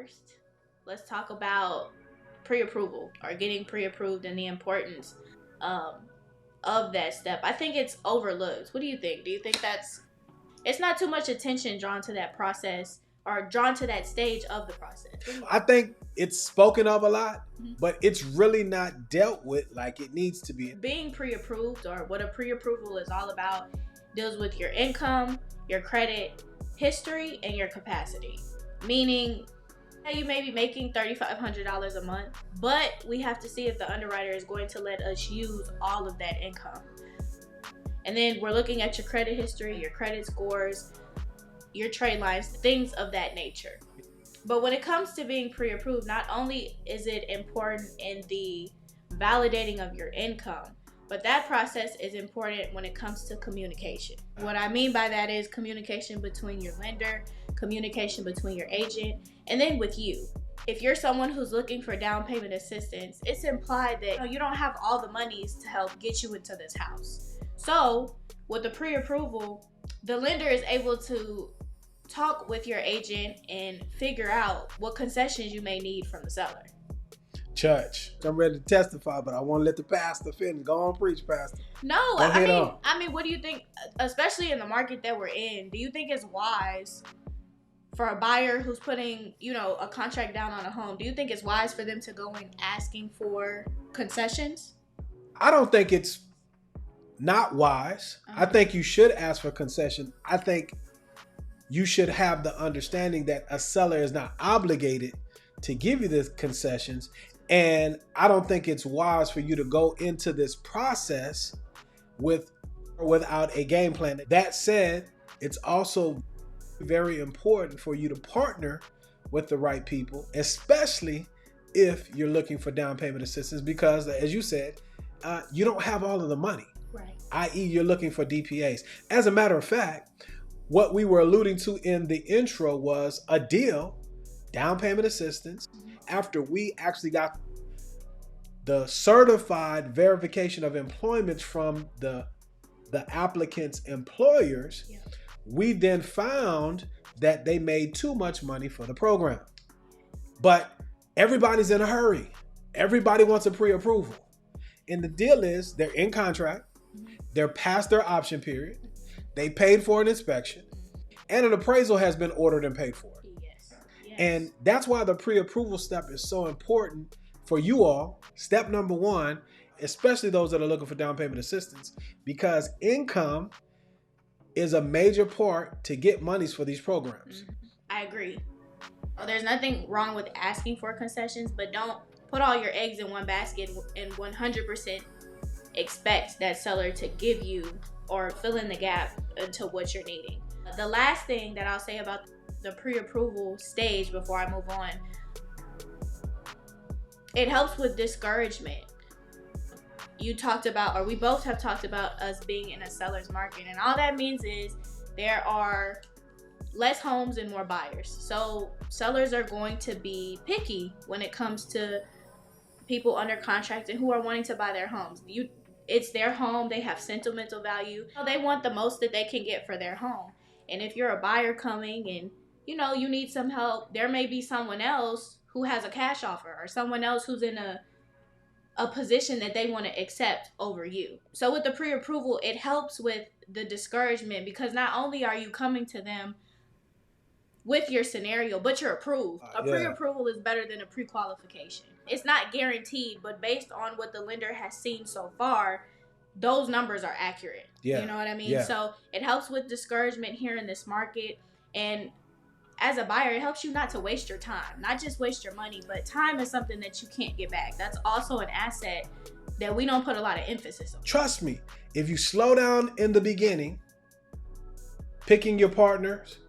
first, let's talk about pre-approval or getting pre-approved and the importance um, of that step. I think it's overlooked. What do you think? Do you think it's not too much attention drawn to that process or drawn to that stage of the process? I think it's spoken of a lot, but it's really not dealt with like it needs to be. Being pre-approved, or what a pre-approval is all about, deals with your income, your credit history, and your capacity. Meaning, you may be making $3,500 a month, but we have to see if the underwriter is going to let us use all of that income. And then we're looking at your credit history, your credit scores, your trade lines, things of that nature. But when it comes to being pre-approved, not only is it important in the validating of your income, but that process is important when it comes to communication. What I mean by that is communication between your lender, communication between your agent, and then with you. If you're someone who's looking for down payment assistance, it's implied that you don't have all the monies to help get you into this house. So with the pre-approval, the lender is able to talk with your agent and figure out what concessions you may need from the seller. Church, I'm ready to testify, but I want to let the pastor finish. Go on, preach, pastor. No, I mean, what do you think, especially in the market that we're in, do you think it's wise for a buyer who's putting, a contract down on a home, do you think it's wise for them to go in asking for concessions? I don't think it's not wise. I think you should ask for concession. I think you should have the understanding that a seller is not obligated to give you the concessions. And I don't think it's wise for you to go into this process without a game plan. That said, it's also very important for you to partner with the right people, especially if you're looking for down payment assistance, because as you said, you don't have all of the money, right? i.e. you're looking for DPAs. As a matter of fact, what we were alluding to in the intro was a deal, down payment assistance, after we actually got the certified verification of employment from the applicant's employers. Yeah. We then found that they made too much money for the program. But everybody's in a hurry. Everybody wants a pre-approval. And the deal is they're in contract, they're past their option period, they paid for an inspection, and an appraisal has been ordered and paid for. Yes. And that's why the pre-approval step is so important for you all. Step number one, especially those that are looking for down payment assistance, because income is a major part to get monies for these programs. I agree. There's nothing wrong with asking for concessions, but don't put all your eggs in one basket and 100% expect that seller to give you or fill in the gap into what you're needing. The last thing that I'll say about the pre-approval stage before I move on, it helps with discouragement. You talked about, or we both have talked about, us being in a seller's market, and all that means is there are less homes and more buyers. So sellers are going to be picky when it comes to people under contract and who are wanting to buy their homes. It's their home, they have sentimental value. They want the most that they can get for their home. And if you're a buyer coming and you need some help, there may be someone else who has a cash offer or someone else who's in a position that they want to accept over you. So with the pre-approval, it helps with the discouragement, because not only are you coming to them with your scenario, but you're approved. A pre-approval is better than a pre-qualification. It's not guaranteed, but based on what the lender has seen so far, those numbers are accurate. Yeah. You know what I mean? Yeah. So it helps with discouragement here in this market. And as a buyer, it helps you not to waste your time, not just waste your money, but time is something that you can't get back. That's also an asset that we don't put a lot of emphasis on. Trust me, if you slow down in the beginning, picking your partners,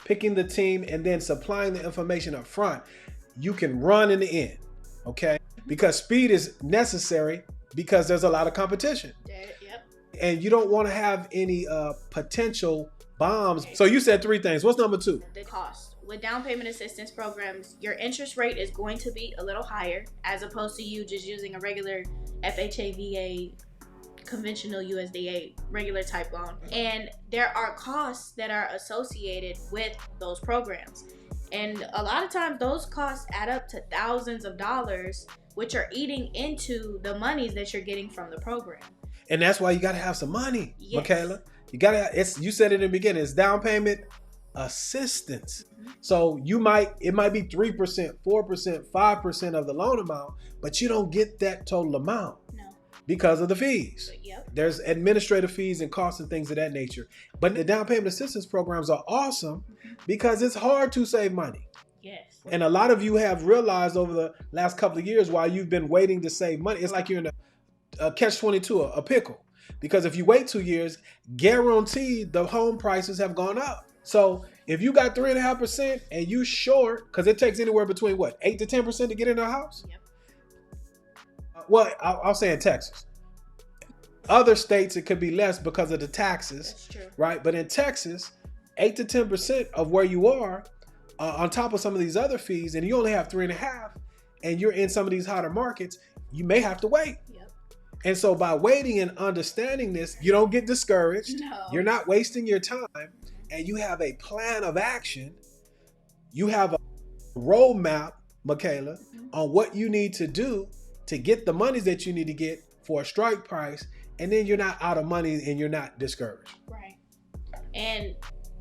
picking the team, and then supplying the information up front, you can run in the end, okay? Because speed is necessary because there's a lot of competition. Yep. And you don't want to have any potential bombs. So you said three things. What's number two? The cost. With down payment assistance programs, your interest rate is going to be a little higher as opposed to you just using a regular FHA, VA, conventional USDA, regular type loan. And there are costs that are associated with those programs. And a lot of times those costs add up to thousands of dollars, which are eating into the monies that you're getting from the program. And that's why you got to have some money, Yes. Michaela. You got to. It's, you said it in the beginning. It's down payment assistance. So it might be 3%, 4%, 5% of the loan amount, but you don't get that total amount. No. Because of the fees. Yep. There's administrative fees and costs and things of that nature. But the down payment assistance programs are awesome because it's hard to save money. Yes. And a lot of you have realized over the last couple of years while you've been waiting to save money, it's like you're in a catch-22, a pickle. Because if you wait 2 years, guaranteed the home prices have gone up. So if you got 3.5% and you short, because it takes anywhere between what, 8 to 10% to get in a house? Yep. Well, I'll say in Texas. Other states, it could be less because of the taxes. That's true. Right? But in Texas, 8 to 10% of where you are, on top of some of these other fees, and you only have 3.5%, and you're in some of these hotter markets, you may have to wait. Yep. And so by waiting and understanding this, you don't get discouraged. No. You're not wasting your time, and you have a plan of action. You have a roadmap, Michaela, on what you need to do to get the monies that you need to get for a strike price, and then you're not out of money and you're not discouraged. Right. And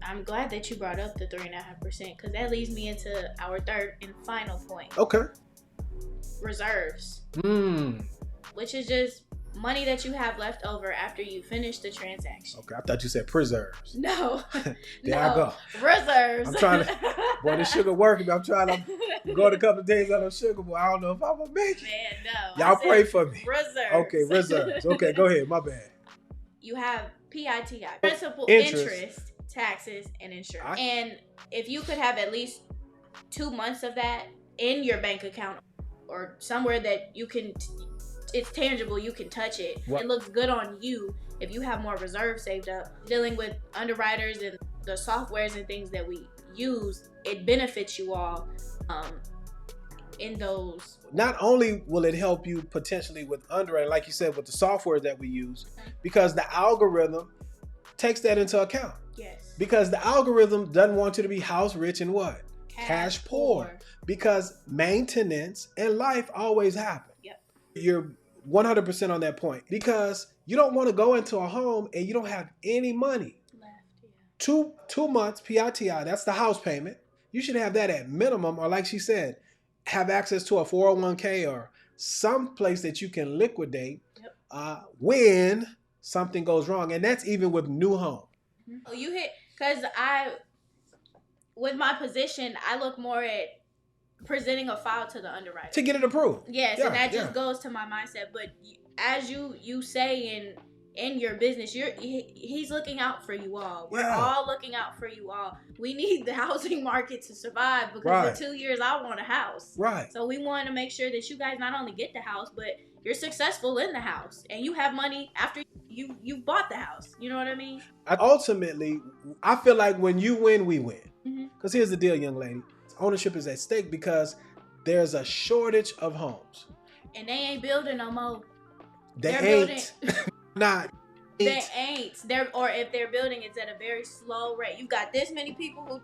I'm glad that you brought up the 3.5% because that leads me into our third and final point. Okay. Reserves. Hmm. Which is just money that you have left over after you finish the transaction. Okay, I thought you said preserves. No. There I go. Reserves. I'm trying to, boy, this sugar working. I'm trying to go a couple of days on the sugar, boy. I don't know if I'm gonna make it. Man, no. Y'all pray for me. Reserves. Okay, reserves. Okay, go ahead. My bad. You have PITI, principal, Interest, taxes, and insurance. And if you could have at least 2 months of that in your bank account or somewhere that you can, it's tangible, you can touch it. What? It looks good on you if you have more reserves saved up. Dealing with underwriters and the softwares and things that we use, it benefits you all in those. Not only will it help you potentially with underwriting, like you said, with the software that we use, because the algorithm takes that into account. Yes. Because the algorithm doesn't want you to be house rich and what? Cash poor. Because maintenance and life always happen. Yep. You're 100% on that point. Because you don't want to go into a home and you don't have any money. Left, yeah. 2 months PITI, that's the house payment. You should have that at minimum, or like she said, have access to a 401k or some place that you can liquidate when something goes wrong. And that's even with new home. Oh, you hit, because with my position, I look more at presenting a file to the underwriter. To get it approved. Yes, Yeah, and that just goes to my mindset. But as you say in your business, he's looking out for you all. We're all looking out for you all. We need the housing market to survive because in 2 years I want a house. Right. So we want to make sure that you guys not only get the house, but you're successful in the house and you have money after you bought the house. You know what I mean? Ultimately, I feel like when you win, we win. Because Mm-hmm. here's the deal, young lady. Ownership is at stake because there's a shortage of homes. And they ain't building no more. They They're ain't. Not. They ain't. Or if they're building, it's at a very slow rate. You've got this many people who.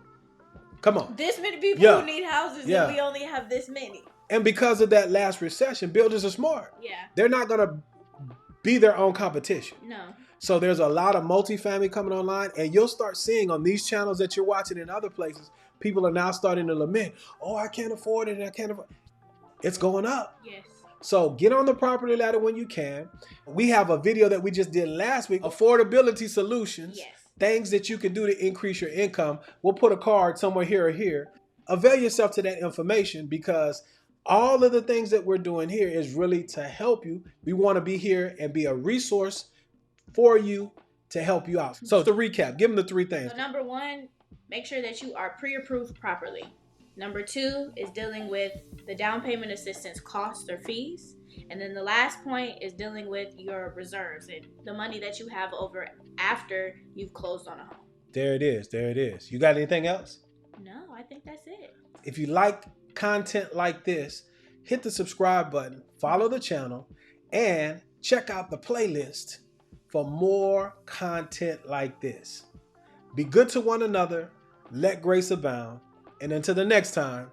Come on. This many people who need houses, and we only have this many. And because of that last recession, builders are smart. Yeah. They're not going to be their own competition. No. So there's a lot of multifamily coming online, and you'll start seeing on these channels that you're watching in other places, people are now starting to lament, oh, I can't afford it, and I can't afford it. It's going up. Yes. So get on the property ladder when you can. We have a video that we just did last week, affordability solutions, Yes. things that you can do to increase your income. We'll put a card somewhere here or here. Avail yourself to that information because all of the things that we're doing here is really to help you. We want to be here and be a resource for you to help you out. So to recap, give them the 3 things. So number 1, make sure that you are pre-approved properly. Number 2 is dealing with the down payment assistance costs or fees. And then the last point is dealing with your reserves and the money that you have over after you've closed on a home. There it is. There it is. You got anything else? No, I think that's it. If you like content like this, hit the subscribe button, follow the channel, and check out the playlist for more content like this. Be good to one another. Let grace abound. And until the next time,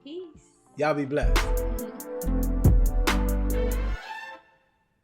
Peace. y'all be blessed.